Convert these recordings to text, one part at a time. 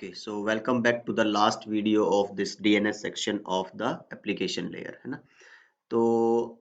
Okay, so welcome back to the last video of this DNS section of the application layer, है ना। तो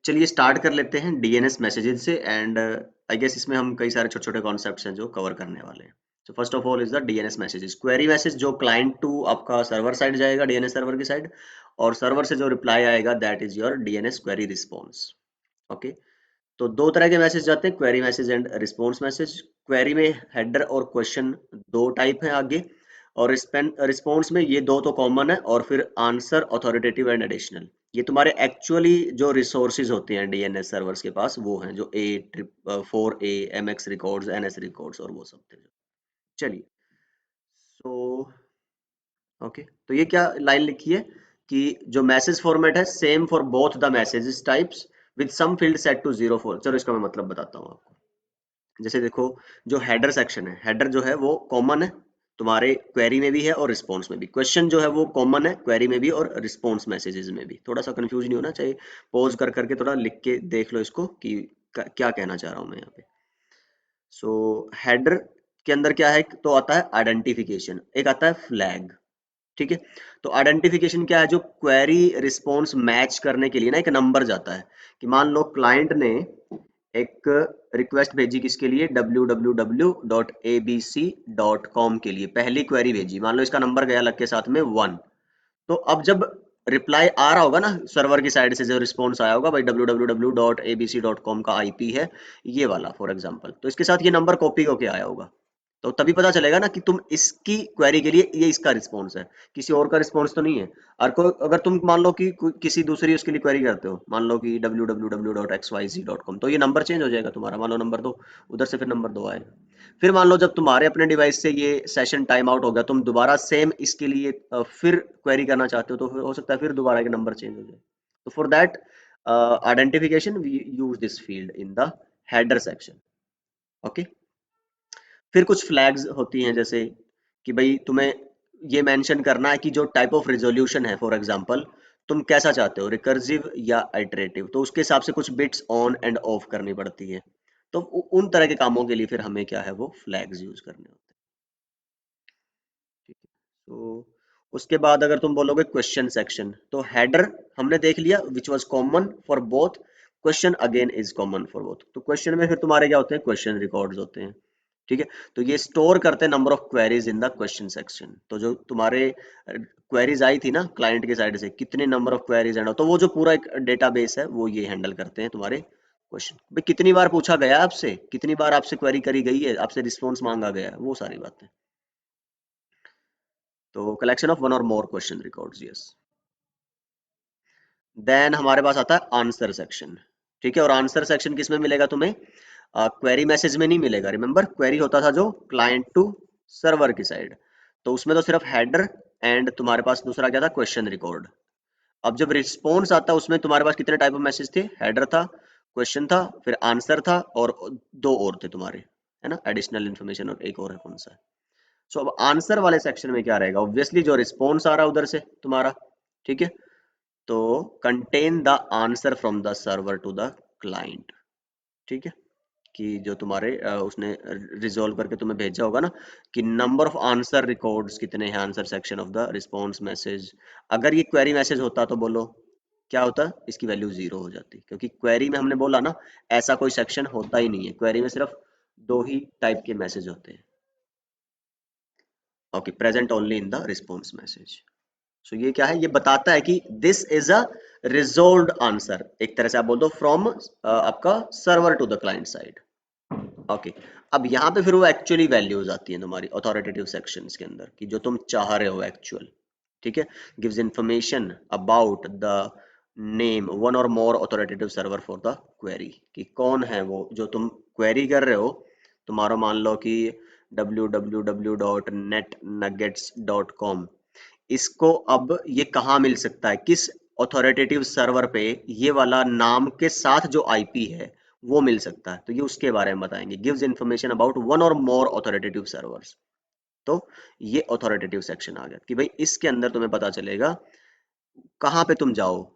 चलिए start कर लेते हैं DNS मैसेजेस से एंड आई गेस इसमें हम कई सारे छोटे छोटे कॉन्सेप्ट्स हैं जो कवर करने वाले हैं। तो first of all is the DNS messages, query message जो क्लाइंट टू आपका सर्वर साइड जाएगा DNS सर्वर की साइड, और सर्वर से जो रिप्लाई आएगा that is your DNS query response. Okay, तो दो तरह के मैसेज जाते हैं, query message and response message. Query में हेडर और क्वेश्चन दो टाइप है आगे, और रिस्पॉन्स में ये दो तो कॉमन है, और फिर आंसर अथॉरिटेटिव एंड एडिशनल। ये तुम्हारे एक्चुअली जो रिसोर्सेज होते हैं डीएनएस सर्वर्स के पास वो हैं, जो A4A MX records NS records और वो सब थे। चलिए, सो ओके, तो ये क्या लाइन लिखी है कि जो मैसेज फॉर्मेट है same for both the messages types with some field set to 0 4। चलो इसका मैं मतलब बताता हूँ आपको। जैसे देखो, जो हेडर सेक्शन है, हेडर जो है वो कॉमन है तुम्हारे क्वेरी में भी है और रिस्पॉन्स में भी। क्वेश्चन जो है वो कॉमन है क्वेरी में भी और रिस्पॉन्स मैसेजेस में भी। थोड़ा सा कंफ्यूज नहीं होना चाहिए, पॉज कर करके थोड़ा लिख के देख लो इसको कि क्या कहना चाह रहा हूँ मैं यहाँ पे। सो हेडर के अंदर क्या है, तो आता है आइडेंटिफिकेशन, एक आता है फ्लैग। ठीक है, तो आइडेंटिफिकेशन क्या है, जो क्वेरी रिस्पॉन्स मैच करने के लिए ना एक नंबर जाता है। कि मान लो क्लाइंट ने एक रिक्वेस्ट भेजी किसके लिए, www.abc.com के लिए पहली क्वेरी भेजी, मान लो इसका नंबर गया लग के साथ में 1। तो अब जब रिप्लाई आ रहा होगा ना सर्वर की साइड से, जो रिस्पॉन्स आया होगा भाई www.abc.com का आईपी है ये वाला फॉर एग्जांपल, तो इसके साथ ये नंबर कॉपी होके आया होगा। तो तभी पता चलेगा ना कि तुम इसकी क्वेरी के लिए ये इसका रिस्पॉन्स है, किसी और का रिस्पॉन्स तो नहीं है। और अगर तुम मान लो कि किसी दूसरी उसके लिए क्वेरी करते हो, मान लो कि www.xyz.com, तो ये नंबर चेंज हो जाएगा तुम्हारा, मान लो नंबर 2 उधर से फिर नंबर 2 आएगा। फिर मान लो जब तुम्हारे अपने डिवाइस से ये सेशन टाइम आउट हो गया, तुम दोबारा सेम इसके लिए फिर क्वेरी करना चाहते हो, तो फिर हो सकता है फिर दोबारा के नंबर चेंज हो जाए। तो for that identification we use this field in the header section. Okay, फिर कुछ फ्लैग्स होती हैं, जैसे कि भाई तुम्हें ये मेंशन करना है कि जो टाइप ऑफ रिजोल्यूशन है, फॉर एग्जांपल तुम कैसा चाहते हो, रिकर्सिव या आइटरेटिव, तो उसके हिसाब से कुछ बिट्स ऑन एंड ऑफ करनी पड़ती है। तो उन तरह के कामों के लिए फिर हमें क्या है वो फ्लैग्स यूज करने होते हैं। ठीक है, तो उसके बाद अगर तुम बोलोगे क्वेश्चन सेक्शन, तो हेडर हमने देख लिया which was common for both, question again is common for both. तो क्वेश्चन में फिर तुम्हारे क्या होते हैं, क्वेश्चन रिकॉर्ड्स होते हैं। ठीक है, तो ये स्टोर करते हैं number of queries in the question section. तो जो तुम्हारे क्वेरीज आई थी ना क्लाइंट के साइड से, कितने नंबर ऑफ क्वेरीज एंड, तो वो जो पूरा एक डेटाबेस है वो ये हैंडल करते हैं तुम्हारे क्वेश्चन। भाई कितनी बार पूछा गया आपसे, कितनी बार आपसे क्वेरी करी गई है, आपसे रिस्पॉन्स मांगा गया है, वो सारी बातें। तो collection of one or more question records, yes. Then हमारे पास आता है आंसर सेक्शन। ठीक है, और आंसर सेक्शन किसमें मिलेगा तुम्हें, क्वेरी मैसेज में नहीं मिलेगा। रिमेंबर क्वेरी होता था जो क्लाइंट टू सर्वर की साइड, तो उसमें तो सिर्फ हेडर एंड तुम्हारे पास दूसरा क्या था, क्वेश्चन रिकॉर्ड। अब जब रिस्पॉन्स आता है उसमें तुम्हारे पास कितने टाइप ऑफ मैसेज थे, हेडर था, क्वेश्चन था, फिर आंसर था, और दो और थे तुम्हारे, है ना, एडिशनल इन्फॉर्मेशन, और एक और है कौन सा है। सो अब आंसर वाले सेक्शन में क्या रहेगा, ऑब्वियसली जो रिस्पॉन्स आ रहा है उधर से तुम्हारा। ठीक है, तो contain the answer from the server to the client. ठीक है, कि जो तुम्हारे उसने रिजोल्व करके तुम्हें भेजा होगा ना, कि नंबर ऑफ आंसर रिकॉर्ड्स कितने हैं, answer section of the response message. अगर ये क्वेरी मैसेज होता तो बोलो क्या होता, इसकी वैल्यू 0 हो जाती, क्योंकि क्वेरी में हमने बोला ना ऐसा कोई सेक्शन होता ही नहीं है, क्वेरी में सिर्फ दो ही टाइप के मैसेज होते हैं। Okay, present only in the response message. So ये क्या है, ये बताता है कि this is a resolved answer, एक तरह से आप बोल दो फ्रॉम आपका server to the client side. Okay, अब यहाँ पे फिर वो एक्चुअली वैल्यूज आती हैं तुम्हारी अथॉरिटेटिव सेक्शंस के अंदर, कि जो तुम चाह रहे हो एक्चुअल। ठीक है, gives information about the name one or more authoritative server for the query, कि कौन है वो जो तुम क्वेरी कर रहे हो। तुम्हारा मान लो कि www.netnuggets.com, इसको अब ये कहाँ मिल सकता है, किस अथॉरिटेटिव सर्वर पे ये वाला नाम के साथ जो आईपी है वो मिल सकता है, तो ये उसके बारे में बताएंगे। Gives information about one or more authoritative servers. तो ये अथॉरिटेटिव सेक्शन आ गया कि भाई इसके अंदर तुम्हें पता चलेगा कहाँ पे तुम जाओ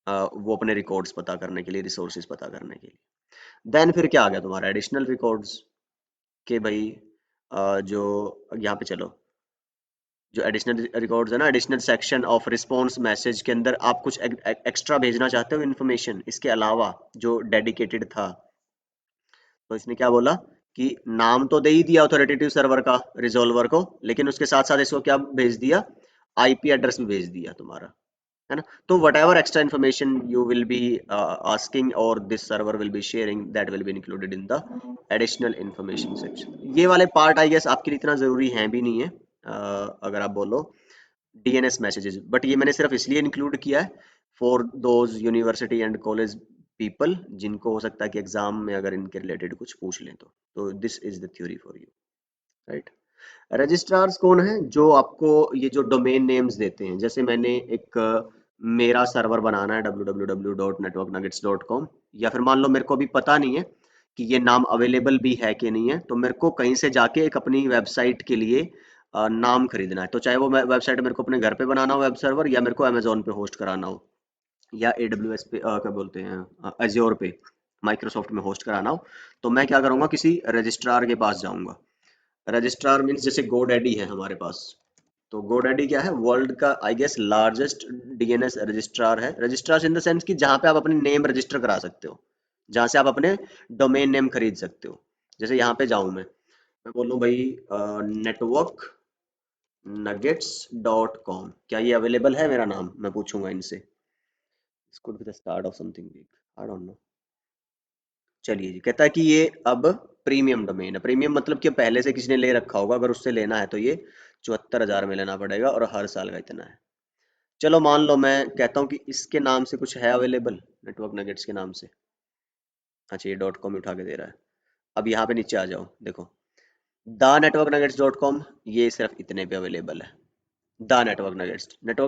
वो अपने रिकॉर्ड्स पता करने के लिए, रिसोर्सेज पता करने के लिए। देन फिर क्या आ गया तुम्हारा एडिशनल रिकॉर्ड्स, के भाई जो यहाँ पे चलो, जो एडिशनल रिकॉर्ड्स है ना, additional section of response message के अंदर आप कुछ एक्स्ट्रा भेजना चाहते हो इन्फॉर्मेशन इसके अलावा जो डेडिकेटेड था, तो इसने क्या बोला कि नाम तो दे ही दिया ऑथोरिटेटिव सर्वर का रिजॉल्वर को, लेकिन उसके साथ साथ इसको क्या भेज दिया, आईपी एड्रेस भी भेज दिया तुम्हारा, है ना। तो whatever extra information you will be asking और this server will be sharing that will be included in the additional information section. ये वाले पार्ट आई गेस आपके लिए इतना जरूरी है भी नहीं है, अगर आप बोलो डीएनएस मैसेजेस, बट ये मैंने सिर्फ इसलिए इंक्लूड किया है for those university and college people जिनको हो सकता है कि एग्जाम में अगर इनके रिलेटेड कुछ पूछ लें तो this is the theory for you, right. Registrars कौन है, जो आपको ये जो डोमेन नेम्स देते हैं, जैसे मैंने एक मेरा सर्वर बनाना है www.networknuggets.com, या फिर मान लो मेरे को अभी पता नहीं है कि ये नाम अवेलेबल भी है कि नहीं है, तो मेरे को कहीं से जाके एक अपनी वेबसाइट के लिए नाम खरीदना है, तो चाहे वो वेबसाइट मेरे को अपने घर पे बनाना हो वेब सर्वर, या मेरे को अमेजोन पे होस्ट कराना हो, या AWS पे क्या बोलते हैं एज्योर पे माइक्रोसॉफ्ट में होस्ट कराना हो, तो मैं क्या करूंगा, किसी रजिस्ट्रार के पास जाऊंगा। रजिस्ट्रार मीन्स जैसे गोडैडी है हमारे पास, तो गोडैडी क्या है, वर्ल्ड का I guess largest DNS registrar है। रजिस्ट्रार इन द सेंस कि जहां पे आप अपने नेम रजिस्टर करा सकते हो, जहां से आप अपने डोमेन नेम खरीद सकते हो। जैसे यहाँ पे जाऊं मैं बोलूं भाई नेटवर्क नगेट्स .com, क्या ये अवेलेबल है मेरा नाम, मैं पूछूंगा इनसे। This could be the start of something big, I don't know। चलिए जी, कहता है कि ये अब प्रीमियम डोमेन है। प्रीमियम मतलब कि पहले से किसी ने ले रखा होगा, अगर उससे लेना है तो ये 74,000 में लेना पड़ेगा और हर साल का इतना है। चलो मान लो मैं कहता हूँ कि इसके नाम से कुछ है अवेलेबल, नेटवर्क नगेट्स के नाम से। अच्छा, ये .com उठा के दे रहा है। अब यहाँ पे नीचे आ जाओ, देखो द नेटवर्क नगेट्स .com, ये सिर्फ इतने पे अवेलेबल है। The network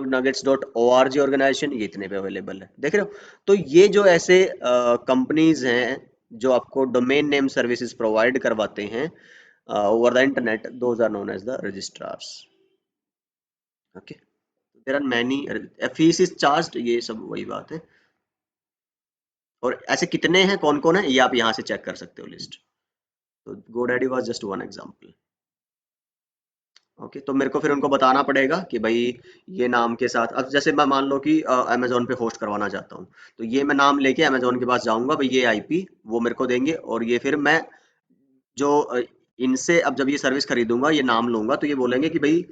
nuggets .org organisation, ये इतने पे अवेलेबल है, देख रहे हो। तो ये जो ऐसे कंपनीज हैं जो आपको डोमेन नेम सर्विसेज प्रोवाइड करवाते हैं over the internet, those are known as the registrars. Okay, there are many, fees is charged, ये सब वही बात है। और ऐसे कितने हैं, कौन कौन है, ये आप यहाँ से चेक कर सकते हो लिस्ट। तो GoDaddy was just one example. Okay, तो मेरे को फिर उनको बताना पड़ेगा कि भाई ये नाम के साथ, अब जैसे मैं मान लो कि अमेजोन पे होस्ट करवाना चाहता हूँ, तो ये मैं नाम लेके अमेजोन के पास जाऊंगा, भाई ये आईपी वो मेरे को देंगे, और ये फिर मैं जो इनसे अब जब ये सर्विस खरीदूंगा, ये नाम लूंगा, तो ये बोलेंगे कि भाई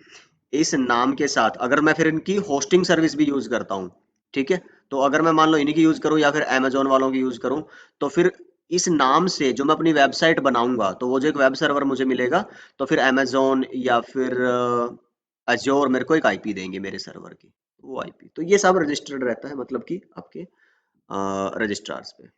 इस नाम के साथ अगर मैं फिर इनकी होस्टिंग सर्विस भी यूज करता हूँ, ठीक है, तो अगर मैं मान लो इन्हीं की यूज करूँ या फिर अमेजोन वालों की यूज करूँ, तो फिर इस नाम से जो मैं अपनी वेबसाइट बनाऊंगा, तो वो जो एक वेब सर्वर मुझे मिलेगा, तो फिर अमेजोन या फिर अज्योर मेरे को एक आईपी देंगे मेरे सर्वर की, वो आईपी, तो ये सब रजिस्टर्ड रहता है मतलब कि आपके रजिस्ट्रार्स पे।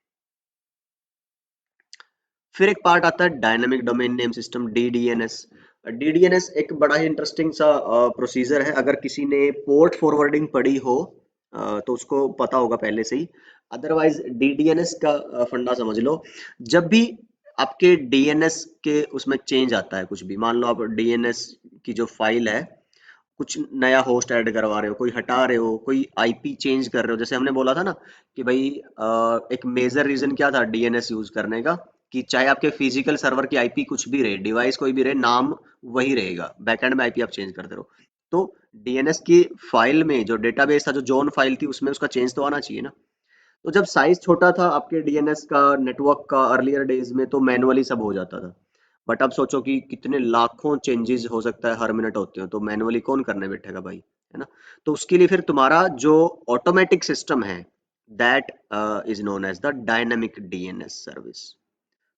फिर एक पार्ट आता है dynamic domain name system, DDNS। DDNS एक बड़ा ही इंटरेस्टिंग सा प्रोसीजर है, अगर किसी ने पोर्ट फॉरवर्डिंग पढ़ी हो तो उसको पता होगा पहले से ही। अदरवाइज DDNS का फंडा समझ लो, जब भी आपके DNS के उसमें चेंज आता है, कुछ भी मान लो आप DNS की जो फाइल है, कुछ नया होस्ट ऐड करवा रहे हो, कोई हटा रहे हो, कोई आईपी चेंज कर रहे हो, जैसे हमने बोला था ना कि भाई एक मेजर रीजन क्या था डीएनएस यूज करने का, कि चाहे आपके फिजिकल सर्वर की आईपी कुछ भी रहे, डिवाइस कोई भी रहे, नाम वही रहेगा, बैकएंड में आईपी आप चेंज करते रहो। तो डीएनएस की फाइल में जो डेटाबेस था, जो जॉन फाइल थी, उसमें उसका चेंज तो आना चाहिए ना। तो जब साइज छोटा था आपके डीएनएस का, नेटवर्क का, अर्लियर डेज में तो मैनुअली सब हो जाता था। बट अब सोचो कि कितने लाखों चेंजेस हो सकता है, हर मिनट होते हो, तो मैनुअली कौन करने बैठेगा भाई, है ना। तो उसके लिए फिर तुम्हारा जो ऑटोमेटिक सिस्टम है, that is known as the dynamic DNS service.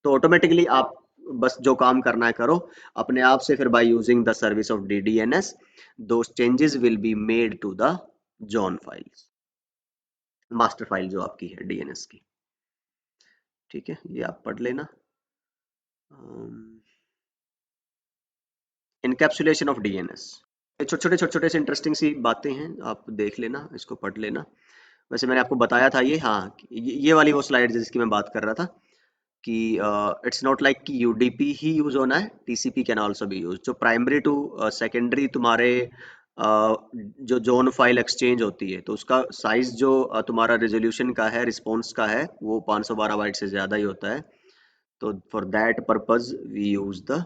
तो ऑटोमेटिकली आप बस जो काम करना है करो अपने आप से, फिर by using the service of DDNS those changes will be made to the zone files, master file जो आपकी है डीएनएस की। ठीक है, ये आप पढ़ लेना। इनकैप्सुलेशन ऑफ डीएनएस, छोटे छोटे से इंटरेस्टिंग सी बातें हैं, आप देख लेना, इसको पढ़ लेना। वैसे मैंने आपको बताया था ये, हाँ, ये वाली वो स्लाइड जिसकी मैं बात कर रहा था कि इट्स नॉट लाइक कि यूडीपी ही यूज होना है, TCP can also be use. जो प्राइमरी टू सेकेंडरी तुम्हारे जो जोन फाइल एक्सचेंज होती है, तो उसका साइज जो तुम्हारा रेजोल्यूशन का है, रिस्पॉन्स का है, वो 512 बाइट से ज्यादा ही होता है। तो for that purpose we use the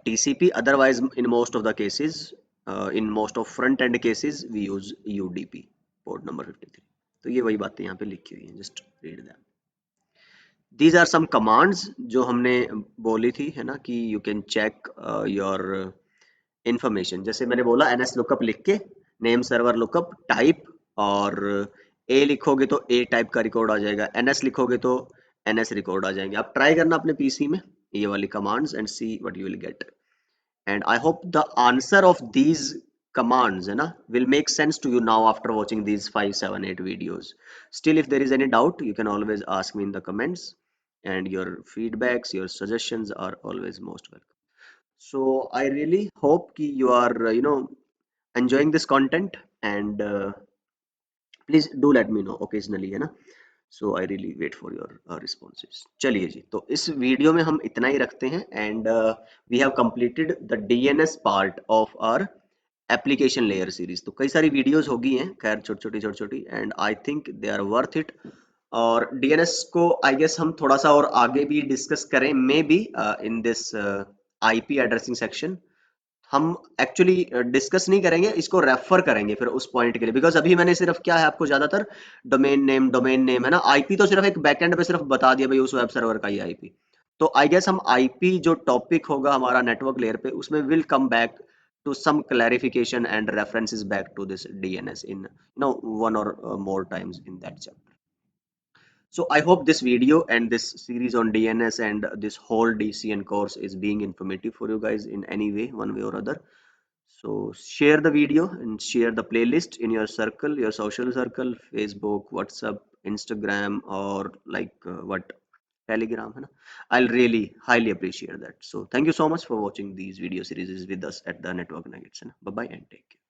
TCP, otherwise in most of the cases in most of front end cases we use UDP port number 53. तो ये वही बातें यहाँ पे लिखी हुई हैं, just read them. These are some commands जो हमने बोली थी, है ना, कि you can check your information. जैसे मैंने बोला ns lookup लिख के name server lookup type, और a लिखोगे तो a टाइप का रिकॉर्ड आ जाएगा, ns लिखोगे तो ns रिकॉर्ड आ जाएंगे. आप ट्राई करना अपने पीसी में ये वाली commands and see what you will get. And I hope the answer of these commands, है ना, will make sense to you now after watching these 5 7 8 videos. Still, if there is any doubt, you can always ask me in the comments, and your feedbacks, your suggestions are always most welcome. So I really hope ki you are enjoying this content, and please do let me know occasionally, है ना. So I really wait for your responses. चलिए जी, तो इस video में हम इतना ही रखते हैं, and we have completed the DNS part of our application layer series. तो कई सारी वीडियोस होगी हैं, खैर छोटी छोटी, and I think they are worth it. और डीएनएस को आई गेस हम थोड़ा सा और आगे भी डिस्कस करें, may be in this IP addressing section. हम एक्चुअली डिस्कस नहीं करेंगे, इसको रेफर करेंगे फिर उस पॉइंट के लिए, बिकॉज अभी मैंने सिर्फ क्या है आपको ज्यादातर डोमेन नेम है ना, आईपी तो सिर्फ एक बैकएंड पे सिर्फ बता दिया भाई उस वेब सर्वर का ही आईपी. तो आई गेस हम आईपी जो टॉपिक होगा हमारा नेटवर्क लेयर पे, उसमें will come back to some clarification and references back to this DNS in one or more times in that chapter. So I hope this video and this series on DNS and this whole DCN course is being informative for you guys in any way, one way or other. So share the video and share the playlist in your circle, your social circle, Facebook, WhatsApp, Instagram, or like what, Telegram, है ना? I'll really highly appreciate that. So thank you so much for watching these video series with us at the Network Nuggets. Bye bye and take care.